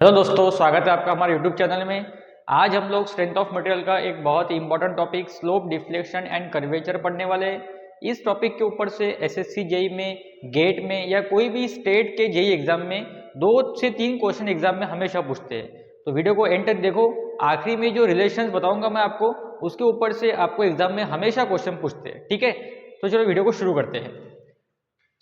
Hello दोस्तों, स्वागत है आपका हमारे यूट्यूब चैनल में। आज हम लोग स्ट्रेंथ ऑफ मटेरियल का एक बहुत ही important topic slope, deflection and curvature पढ़ने वाले हैं। इस टॉपिक के ऊपर से एसएससी जेई में, गेट में या कोई भी स्टेट के जेई एग्जाम में 2 से 3 क्वेश्चन एग्जाम में हमेशा पूछते हैं। तो वीडियो को एंड तक देखो। आखिरी में जो रिलेशन बताऊंगा मैं आपको, उसके ऊपर से आपको एग्जाम में हमेशा क्वेश्चन पूछते हैं। ठीक है, तो चलो वीडियो को शुरू करते हैं।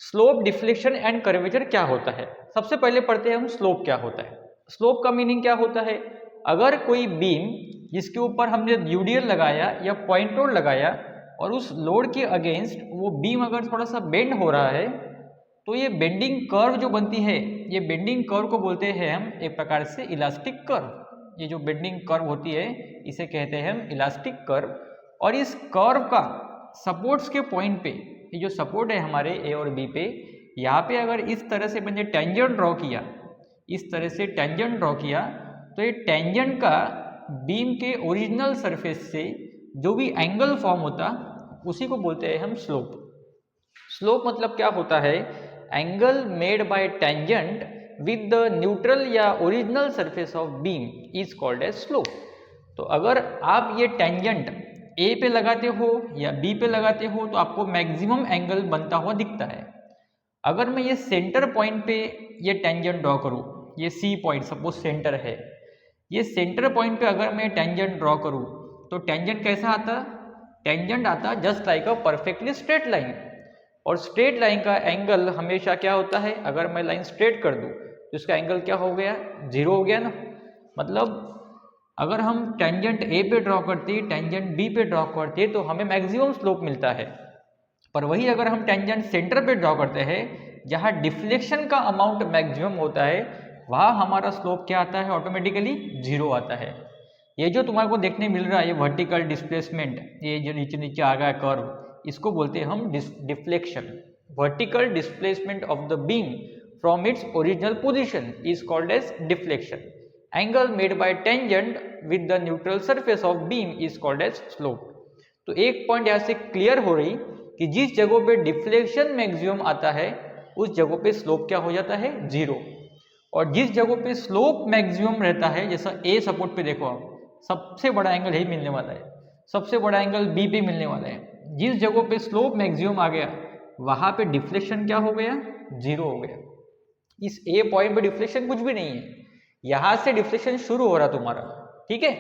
स्लोप, डिफ्लेक्शन एंड कर्वेचर क्या होता है? सबसे पहले पढ़ते हैं हम स्लोप क्या होता है। स्लोप का मीनिंग क्या होता है? अगर कोई बीम जिसके ऊपर हमने यूडीएल लगाया या पॉइंट लोड लगाया और उस लोड के अगेंस्ट वो बीम अगर थोड़ा सा बेंड हो रहा है, तो ये बेंडिंग कर्व जो बनती है, ये बेंडिंग कर्व को बोलते हैं हम एक प्रकार से इलास्टिक कर्व। ये जो बेंडिंग कर्व होती है इसे कहते हैं हम इलास्टिक कर्व। और इस कर्व का सपोर्ट्स के पॉइंट पे, ये जो सपोर्ट है हमारे ए और बी पे, यहाँ पे अगर इस तरह से मैंने टेंजेंट ड्रॉ किया, इस तरह से टेंजेंट ड्रॉ किया, तो ये टेंजेंट का बीम के ओरिजिनल सरफेस से जो भी एंगल फॉर्म होता, उसी को बोलते हैं हम स्लोप। स्लोप मतलब क्या होता है? Angle made by tangent with the neutral या original surface of beam is called as slope. तो अगर आप ये टेंजेंट ए पे लगाते हो या बी पे लगाते हो तो आपको मैक्सिमम एंगल बनता हुआ दिखता है। अगर मैं ये सेंटर पॉइंट पे ये टेंजेंट ड्रॉ करूँ, ये सी पॉइंट सपोज सेंटर है, ये सेंटर पॉइंट पे अगर मैं टेंजेंट ड्रॉ करूँ तो टेंजेंट कैसा आता? टेंजेंट आता जस्ट लाइक अ परफेक्टली स्ट्रेट लाइन। और स्ट्रेट लाइन का एंगल हमेशा क्या होता है? अगर मैं लाइन स्ट्रेट कर दूँ तो इसका एंगल क्या हो गया? 0 हो गया ना। मतलब अगर हम टेंजेंट ए पे ड्रॉ करते, टेंजेंट बी पे ड्रॉ करते, तो हमें मैक्सिमम स्लोप मिलता है। पर वही अगर हम टेंजेंट सेंटर पे ड्रॉ करते हैं, जहाँ डिफ्लेक्शन का अमाउंट मैक्सिमम होता है, वहाँ हमारा स्लोप क्या आता है? ऑटोमेटिकली 0 आता है। ये जो तुम्हारे को देखने मिल रहा है, ये वर्टिकल डिस्प्लेसमेंट, ये जो नीचे नीचे आ गया कर्व, इसको बोलते हैं हम deflection. Vertical displacement of the beam from its original position is called as deflection. Angle made by tangent with the neutral surface of beam is called as slope. तो एक पॉइंट यहाँ से क्लियर हो रही कि जिस जगह पे डिफ्लेक्शन मैक्सिमम आता है, उस जगह पे स्लोप क्या हो जाता है? 0। और जिस जगह पे स्लोप मैक्सिमम रहता है, जैसा ए सपोर्ट पे देखो आप, सबसे बड़ा एंगल यही मिलने वाला है, सबसे बड़ा एंगल बी पे मिलने वाला है। जिस जगह पे स्लोप मैक्सिमम आ गया, वहां पे डिफ्लेक्शन क्या हो गया? 0 हो गया। इस ए पॉइंट पे डिफ्लेक्शन कुछ भी नहीं है, यहां से डिफ्लेक्शन शुरू हो रहा तुम्हारा। ठीक है,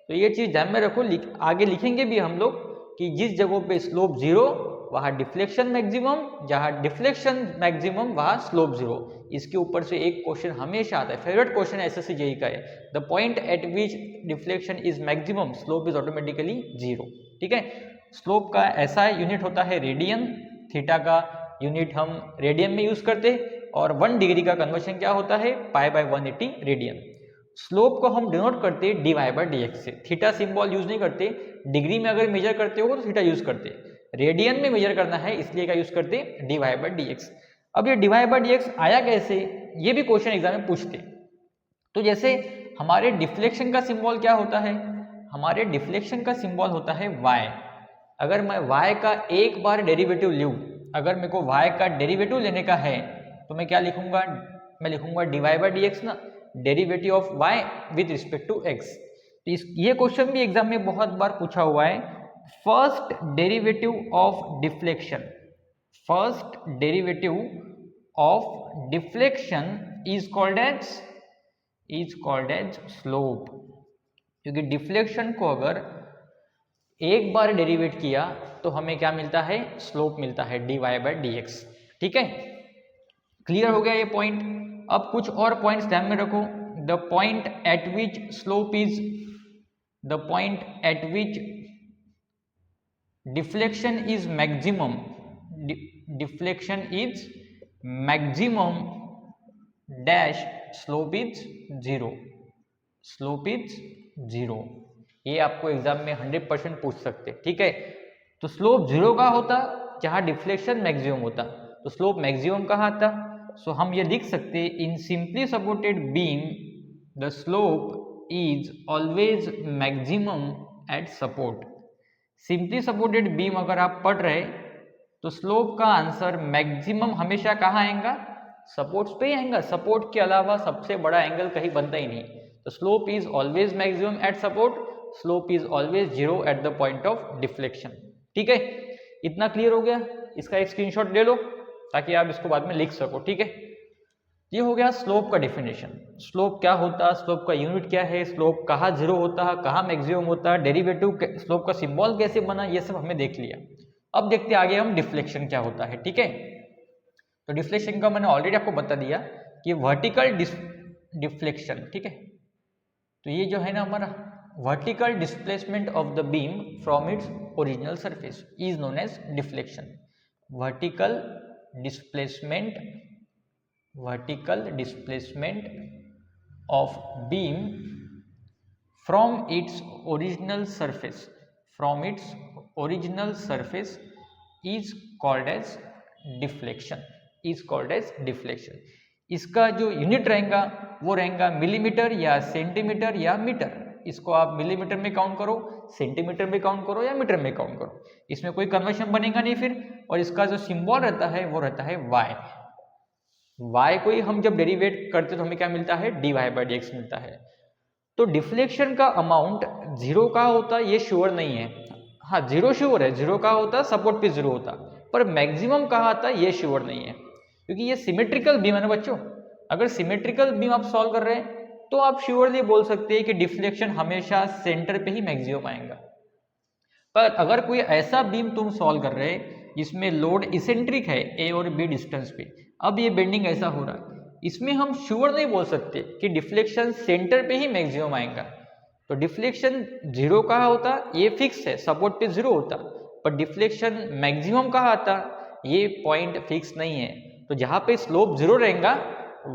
तो ये चीज ध्यान में रखो। आगे लिखेंगे भी हम लोग कि जिस जगह पे स्लोप 0, वहां डिफ्लेक्शन मैक्सिमम, जहां डिफ्लेक्शन मैक्सिमम वहां स्लोप 0। इसके ऊपर से एक क्वेश्चन हमेशा आता है, फेवरेट क्वेश्चन एसएससी जेई का है। The point eight which deflection is maximum, slope is automatically 0। ठीक है, स्लोप का ऐसा यूनिट होता है रेडियन। थीटा का यूनिट हम रेडियन में यूज करते हैं, और 1 डिग्री का कन्वर्शन क्या होता है? π/180 रेडियन। स्लोप को हम डिनोट करते हैं dy/dx से। थीटा सिंबल यूज नहीं करते। डिग्री में अगर मेजर करते हो तो थीटा यूज करते, रेडियन में मेजर करना है इसलिए क्या यूज करते? dy/dx। अब ये dy/dx आया कैसे, ये भी क्वेश्चन एग्जाम में पूछते। तो जैसे हमारे डिफ्लेक्शन का सिंबल क्या होता है? हमारे डिफ्लेक्शन का सिंबल होता है y। अगर मैं y का एक बार डेरिवेटिव लूँ, अगर मेरे को y का डेरिवेटिव लेने का है, तो मैं क्या लिखूंगा? मैं लिखूंगा dy/dx ना, derivative of y with respect to x। तो ये क्वेश्चन भी एग्जाम में बहुत बार पूछा हुआ है। First derivative of deflection, first derivative of deflection is called as slope. क्योंकि डिफ्लेक्शन को अगर एक बार डेरिवेट किया तो हमें क्या मिलता है? स्लोप मिलता है dy/dx। ठीक है, क्लियर हो गया ये पॉइंट। अब कुछ और पॉइंट्स ध्यान में रखो। The point eight which slope is, the point eight which deflection is maximum, deflection is maximum dash slope is 0, slope is 0। ये आपको एग्जाम में 100% पूछ सकते। ठीक है, तो स्लोप 0 का होता जहां डिफ्लेक्शन मैक्सिमम होता, तो स्लोप मैक्सिमम कहाँ आता? सो हम ये लिख सकते, इन simply supported beam the slope is always maximum eight support. Simply supported beam अगर आप पढ़ रहे, तो स्लोप का आंसर मैक्सिमम हमेशा कहाँ आएगा? सपोर्ट्स पे ही आएगा, सपोर्ट के अलावा सबसे बड़ा एंगल कहीं बनता ही नहीं। तो slope is always maximum eight support, slope is always zero at the point of deflection. ठीक है, इतना क्लियर हो गया। इसका एक स्क्रीनशॉट ले लो ताकि आप इसको बाद में लिख सको। ठीक है, ये हो गया स्लोप का डेफिनेशन। स्लोप क्या होता है, स्लोप का यूनिट क्या है, स्लोप कहाँ जीरो होता है, कहाँ मैक्सिमम होता है, डेरिवेटिव स्लोप का सिंबल कैसे बना, ये सब हमने देख लिया। अब देखते हैं आगे हम डिफ्लेक्शन क्या होता है। ठीक है, तो डिफ्लेक्शन का मैंने ऑलरेडी आपको बता दिया कि वर्टिकल डिफ्लेक्शन। ठीक है, तो ये जो है ना हमारा vertical displacement of the beam from its original surface is known as deflection. Vertical displacement of beam from its original surface is called as deflection, इसका जो यूनिट रहेगा वो रहेगा मिलीमीटर या सेंटीमीटर या मीटर। इसको आप मिलीमीटर में काउंट करो, सेंटीमीटर में काउंट करो या मीटर में काउंट करो, इसमें कोई कन्वर्शन बनेगा नहीं फिर। और इसका जो सिंबल रहता है वो रहता है y को ही हम जब डेरिवेट करते तो हमें क्या मिलता है, dy/dx मिलता है। तो डिफ्लेक्शन का अमाउंट जीरो का होता है ये श्योर नहीं है। हाँ, जीरो श्योर है, जीरो का होता, सपोर्ट पे जीरो होता, पर मैक्सिमम कहाँ आता ये श्योर नहीं है, क्योंकि ये सिमेट्रिकल बीम है ना बच्चों। अगर सिमेट्रिकल बीम आप सॉल्व कर रहे हैं तो आप श्योरली बोल सकते हैं कि डिफ्लेक्शन हमेशा सेंटर पे ही मैक्सिमम आएगा। पर अगर कोई ऐसा बीम तुम सॉल्व कर रहे हैं जिसमें लोड इसेंट्रिक है ए और बी डिस्टेंस पे, अब ये बेंडिंग ऐसा हो रहा है, इसमें हम श्योर नहीं बोल सकते कि डिफ्लेक्शन सेंटर पे ही मैक्सिमम आएगा। तो डिफ्लेक्शन जीरो कहाँ होता ये फिक्स है, सपोर्ट पे जीरो होता, पर डिफ्लेक्शन मैक्सिमम कहाँ आता ये पॉइंट फिक्स नहीं है। तो जहाँ पे स्लोप जीरो रहेगा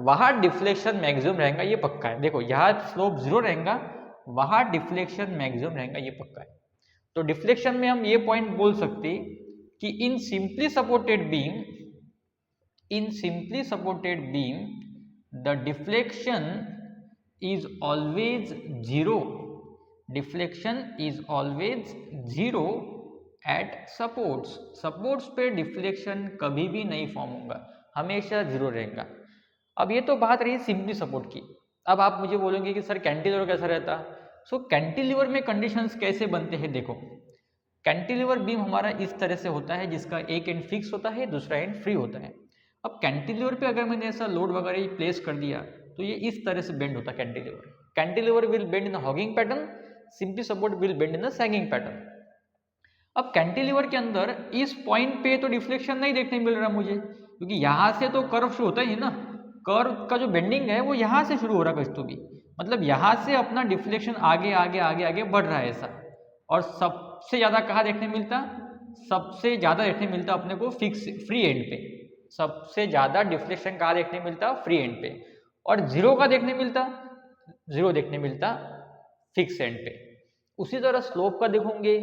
वहाँ डिफ्लेक्शन मैक्सिमम रहेगा, ये पक्का है। देखो यहाँ स्लोप जीरो रहेगा वहाँ डिफ्लेक्शन मैक्सिमम रहेगा, ये पक्का है। तो डिफ्लेक्शन में हम ये पॉइंट बोल सकते कि इन simply supported beam the deflection is always zero at supports पे डिफ्लेक्शन कभी भी नहीं फॉर्म होगा, हमेशा जीरो रहेगा। अब ये तो बात रही सिंपली सपोर्ट की। अब आप मुझे बोलेंगे कि सर कैंटिलीवर कैसा रहता। सो कैंटिलीवर में कंडीशंस कैसे बनते हैं, देखो कैंटिलीवर बीम हमारा इस तरह से होता है जिसका एक एंड फिक्स होता है, दूसरा एंड फ्री होता है। अब कैंटिलीवर पे अगर मैंने ऐसा लोड वगैरह प्लेस कर दिया तो ये इस तरह से बेंड होता है cantilever will bend in hugging pattern, simply support will bend in sagging pattern. अब कैंटिलीवर के अंदर इस पॉइंट पे तो डिफ्लेक्शन नहीं देखने मिल रहा मुझे, क्योंकि यहाँ से तो कर्व शुरू होता ही है ना, कर्व का जो बेंडिंग है वो यहाँ से शुरू हो रहा है कहीं तो भी, मतलब यहाँ से अपना डिफ्लेक्शन आगे आगे आगे आगे बढ़ रहा है ऐसा। और सबसे ज़्यादा कहाँ देखने मिलता, सबसे ज़्यादा देखने मिलता अपने को फिक्स फ्री एंड पे, सबसे ज़्यादा डिफ्लेक्शन कहाँ देखने मिलता, फ्री एंड पे। और जीरो का देखने मिलता फिक्स एंड पे। उसी तरह स्लोप का देखोगे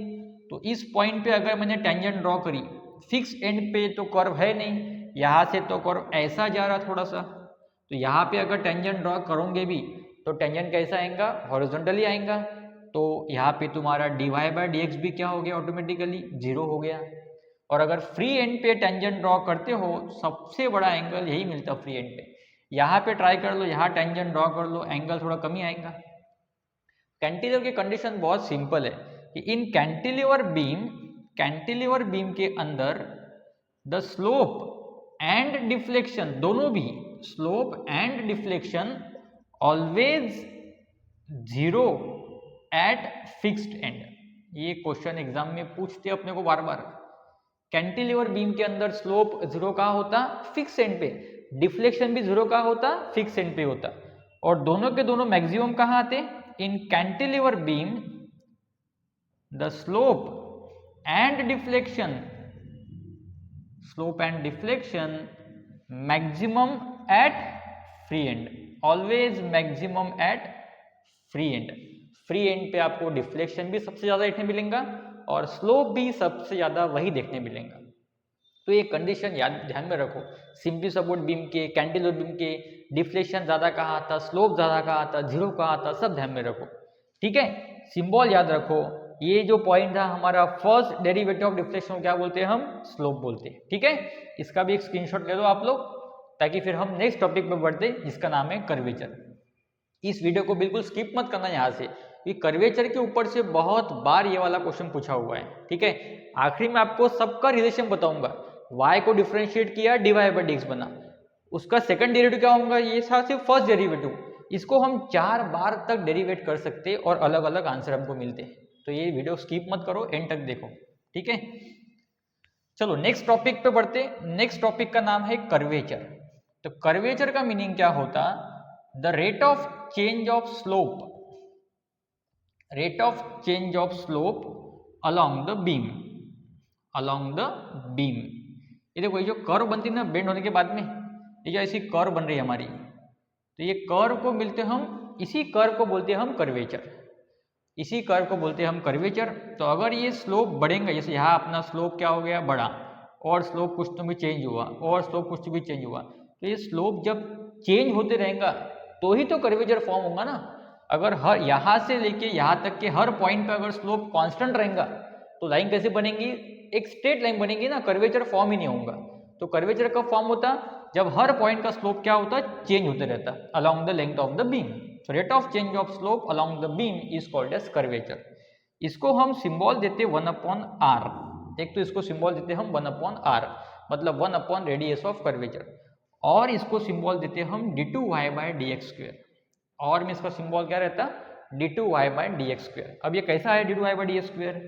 तो इस पॉइंट पे अगर मैंने टेंजेंट ड्रॉ करी, फिक्स एंड पे तो कर्व है नहीं, यहाँ से तो कर्व ऐसा जा रहा थोड़ा सा, तो यहाँ पे अगर टेंजेंट ड्रॉ करोगे भी तो टेंजेंट कैसा आएगा, हॉरिजॉन्टली आएगा। तो यहाँ पे तुम्हारा dy/dx भी क्या हो गया, ऑटोमेटिकली जीरो हो गया। और अगर फ्री एंड पे टेंजेंट ड्रॉ करते हो सबसे बड़ा एंगल यही मिलता फ्री एंड पे। यहाँ पे ट्राई कर लो, यहाँ टेंजेंट ड्रॉ कर लो, एंगल थोड़ा कम ही आएगा। कैंटिलीवर की कंडीशन बहुत सिंपल है कि इन कैंटिलीवर बीम के अंदर द स्लोप एंड डिफ्लेक्शन, दोनों भी slope and deflection always zero at fixed end. ये क्वेश्चन एग्जाम में पूछते अपने को बार बार। कैंटिलीवर बीम के अंदर स्लोप जीरो का होता फिक्स एंड पे, डिफ्लेक्शन भी जीरो का होता फिक्स एंड पे होता, और दोनों के दोनों मैक्सिमम कहाँ आते, in cantilever beam the slope and deflection maximum at free end, always maximum at free end. Free end पे आपको डिफ्लेक्शन भी सबसे ज्यादा देखने मिलेगा और स्लोप भी सबसे ज्यादा वही देखने मिलेगा। तो ये कंडीशन ध्यान में रखो, सिंपली सपोर्ट बीम के, कैंटिलीवर बीम के डिफ्लेक्शन ज्यादा कहाँ आता, स्लोप ज्यादा कहाँ आता, जीरो कहाँ आता, सब ध्यान में रखो। ठीक है, सिंबल याद रखो। ये जो पॉइंट था हमारा फर्स्ट डेरिवेटिव ऑफ डिफ्लेक्शन क्या बोलते हैं हम, स्लोप बोलते हैं। ठीक है, इसका भी एक स्क्रीनशॉट ले लो आप लोग ताकि फिर हम नेक्स्ट टॉपिक पे बढ़ते जिसका नाम है कर्वेचर। इस वीडियो को बिल्कुल स्किप मत करना यहाँ से, कि कर्वेचर के ऊपर से बहुत बार ये वाला क्वेश्चन पूछा हुआ है, ठीक है। आखिरी में आपको सबका रिलेशन बताऊंगा। y को डिफरेंशिएट किया, dy बाई dx बना, उसका सेकंड डेरिवेटिव क्या होगा, ये था सिर्फ फर्स्ट डेरिवेटिव। इसको हम 4 बार तक डेरिवेट कर सकते और अलग अलग आंसर हमको मिलते हैं। तो ये वीडियो स्किप मत करो, एंड तक देखो, ठीक है। चलो नेक्स्ट टॉपिक पे बढ़ते। नेक्स्ट टॉपिक का नाम है कर्वेचर। तो कर्वेचर का मीनिंग क्या होता, the rate of change of slope, rate of change of slope along the beam, along the beam. ये देखो, ये जो कर्व बनती है ना बेंड होने के बाद में, ये जो ऐसी कर्व बन रही है हमारी, तो ये कर्व को मिलते हम, इसी कर्व को बोलते हैं हम कर्वेचर, इसी कर्व को बोलते हैं हम कर्वेचर। तो अगर ये स्लोप बढ़ेंगे, जैसे यहाँ अपना स्लोप क्या हो गया, बढ़ा, और स्लोप कुछ तो भी चेंज हुआ, और स्लोप कुछ तो भी चेंज हुआ, तो ये स्लोप जब चेंज होते रहेगा तो ही तो कर्वेचर फॉर्म होगा ना। अगर हर यहाँ से लेके यहाँ तक के हर पॉइंट पे अगर स्लोप कांस्टेंट रहेगा तो लाइन कैसे बनेगी, एक स्ट्रेट लाइन बनेगी ना, कर्वेचर फॉर्म ही नहीं होगा। तो कर्वेचर कब फॉर्म होता, जब हर पॉइंट का स्लोप क्या होता, चेंज होते रहता along the length of the beam. So rate of change of slope along the beam is called as curvature. इसको हम सिंबल देते 1/r। एक तो इसको सिंबल देते हम 1/r, मतलब 1 रेडियस ऑफ कर्वेचर, और इसको सिंबल देते हम d2y बाई dx स्क्वेयर, और में इसका सिंबल क्या रहता, d2y बाई dx स्क्वेयर। अब ये कैसा है d2y बाई dx स्क्वेयर,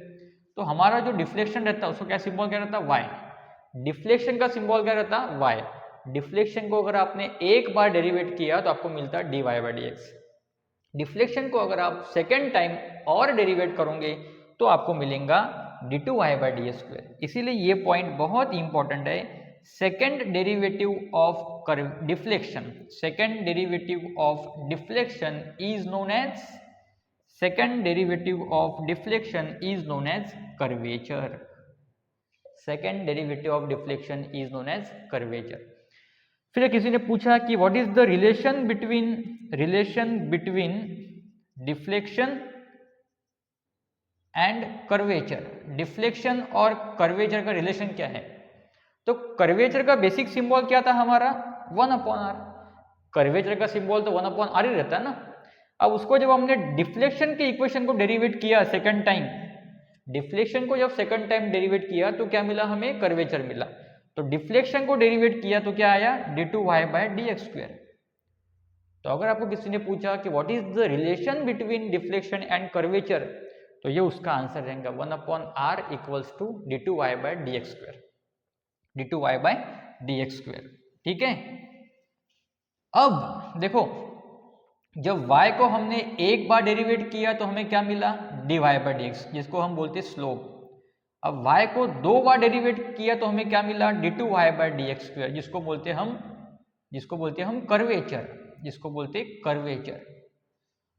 तो हमारा जो डिफ्लेक्शन रहता है उसको क्या सिंबल क्या रहता, y। डिफ्लेक्शन का सिंबल क्या रहता, y। डिफ्लेक्शन को अगर आपने एक बार डेरिवेट किया तो आपको मिलता है dy बाई dx। डिफ्लेक्शन को अगर आप सेकेंड टाइम और डेरिवेट करोगे तो आपको मिलेगा d2y बाई dx स्क्वेयर। इसीलिए ये पॉइंट बहुत इंपॉर्टेंट है। Second derivative of deflection, second derivative of deflection is known as, second derivative of deflection is known as curvature. Second derivative of deflection is known as curvature. फिर किसी ने पूछा कि what is the relation between deflection and curvature. Deflection और curvature का relation क्या है, तो कर्वेचर का बेसिक सिंबल क्या था हमारा, 1/r। कर्वेचर का सिंबल तो 1/r ही रहता है ना। अब उसको जब हमने डिफ्लेक्शन के इक्वेशन को डेरिवेट किया सेकंड टाइम, डिफ्लेक्शन को जब सेकंड टाइम डेरिवेट किया तो क्या मिला हमें, कर्वेचर मिला। तो डिफ्लेक्शन को डेरिवेट किया तो क्या आया, d2y बाई dx स्क्वेयर। तो अगर आपको किसी ने पूछा कि what is the relation between deflection and curvature, तो ये उसका आंसर रहेगा 1/r equals to d2y by dx square, d2y by dx square, ठीक है। अब देखो, जब y को हमने एक बार डेरिवेट किया तो हमें क्या मिला, dy बाई dx, जिसको हम बोलते हैं स्लोप। अब y को 2 बार डेरिवेट किया तो हमें क्या मिला, d2y बाई dx स्क्वेयर, जिसको बोलते हम कर्वेचर, जिसको बोलते हैं कर्वेचर।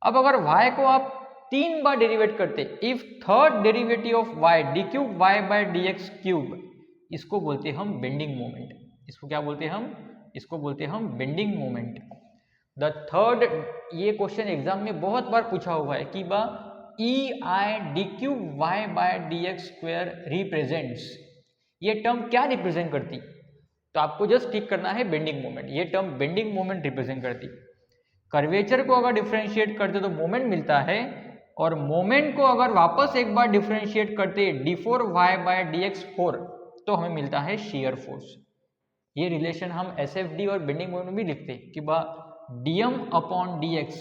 अब अगर y को आप 3 बार डेरिवेट करते, if third derivative of y d3y by dx cube, इसको बोलते हम बेंडिंग मोमेंट। इसको क्या बोलते हम, इसको बोलते हम बेंडिंग मोमेंट। द थर्ड, ये क्वेश्चन एग्जाम में बहुत बार पूछा हुआ है कि बा ei d3y by dx square represents, ये टर्म क्या रिप्रेजेंट करती, तो आपको जस्ट ठीक करना है बेंडिंग मोमेंट। ये टर्म बेंडिंग मोमेंट रिप्रेजेंट करती। कर्वेचर को अगर डिफरेंशिएट करते तो मोमेंट मिलता है, और मोमेंट को अगर वापस एक बार डिफरेंशिएट करते d4y बाई dx 4 तो हमें मिलता है शेयर फोर्स। ये रिलेशन हम SFD और बेंडिंग मोमेंट में भी लिखते कि बा dm अपॉन dx,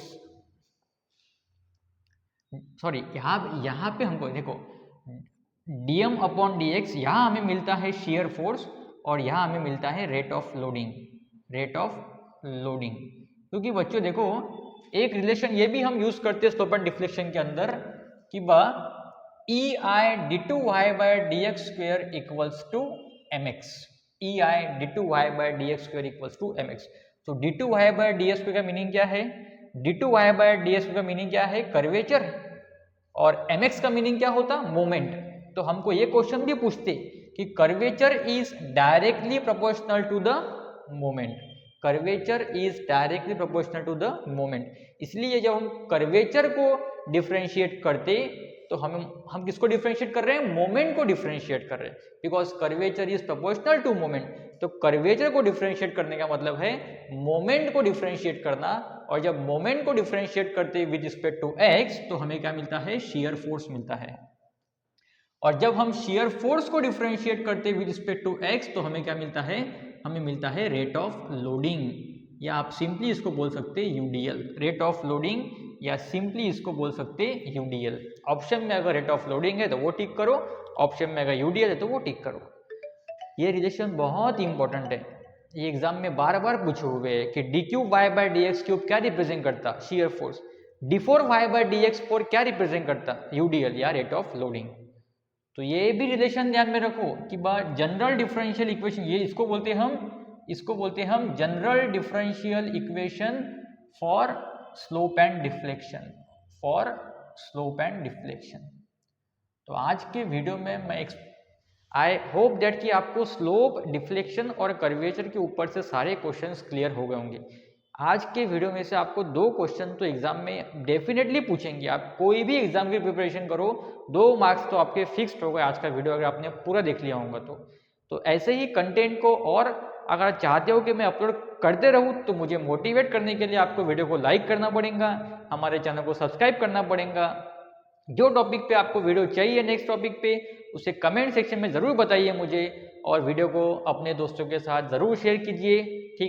सॉरी यहाँ पे हमको देखो dm अपॉन dx, यहाँ हमें मिलता है शेयर फोर्स और यहाँ हमें मिलता है rate of loading, rate of loading. क्योंकि बच्चों देखो, एक रिलेशन ये भी हम यूज करते हैं स्लोप एंड डिफ्लेक्शन के अंदर कि बा ei d2y by dx square equals to mx, ei d2y by dx square equals to mx। तो d2y बाई dx स्क्वेयर का मीनिंग क्या है, d2y बाई dx स्क्वेयर का मीनिंग क्या है, कर्वेचर, और mx का मीनिंग क्या होता, मोमेंट। तो हमको ये क्वेश्चन भी पूछते कि curvature is directly proportional to the moment, curvature is directly proportional to the moment. इसलिए जब हम कर्वेचर को डिफरेंशिएट करते तो हम किसको डिफरेंशिएट कर रहे हैं, मोमेंट को डिफरेंशिएट कर रहे हैं, because curvature is proportional to moment. तो कर्वेचर को डिफरेंशिएट करने का मतलब है मोमेंट को डिफरेंशिएट करना, और जब मोमेंट को डिफरेंशिएट करते हैं विद रिस्पेक्ट टू एक्स तो हमें क्या मिलता है, शियर फोर्स मिलता है। और जब हम शियर फोर्स को डिफरेंशिएट करते हैं विद रिस्पेक्ट टू एक्स तो हमें क्या मिलता है, हमें मिलता है रेट ऑफ लोडिंग, या आप सिंपली इसको बोल सकते हैं यूडीएल, रेट ऑफ लोडिंग, या सिंपली इसको बोल सकते हैं यूडीएल। ऑप्शन में अगर रेट ऑफ लोडिंग है तो वो टिक करो, ऑप्शन में अगर यूडीएल है तो वो टिक करो। ये रिलेशन बहुत इंपॉर्टेंट है, ये एग्जाम में बार बार पूछे हुए हैं कि d cube y by d x cube क्या रिप्रेजेंट करता, shear force, d four y by d x four क्या रिप्रेजेंट करता, यूडीएल या रेट ऑफ लोडिंग। तो ये भी रिलेशन ध्यान में रखो कि जनरल डिफरेंशियल इक्वेशन, ये इसको बोलते हैं हम general differential equation for slope and deflection, तो आज के वीडियो में मैं आई होप दैट कि आपको स्लोप, डिफ्लेक्शन और कर्वेचर के ऊपर से सारे क्वेश्चंस क्लियर हो गए होंगे। आज के वीडियो में से आपको 2 क्वेश्चन तो एग्जाम में डेफिनेटली पूछेंगे। आप कोई भी एग्जाम की प्रिपरेशन करो 2 मार्क्स तो आपके फिक्स्ड हो गए आज का वीडियो अगर आपने पूरा देख लिया होगा तो ऐसे ही कंटेंट को और अगर चाहते हो कि मैं अपलोड करते रहूँ तो मुझे मोटिवेट करने के लिए आपको वीडियो को लाइक करना पड़ेगा, हमारे चैनल को सब्सक्राइब करना पड़ेगा। जो टॉपिक पे आपको वीडियो चाहिए नेक्स्ट टॉपिक पे उसे कमेंट सेक्शन में ज़रूर बताइए मुझे, और वीडियो को अपने दोस्तों के साथ ज़रूर शेयर कीजिए। ठीक है।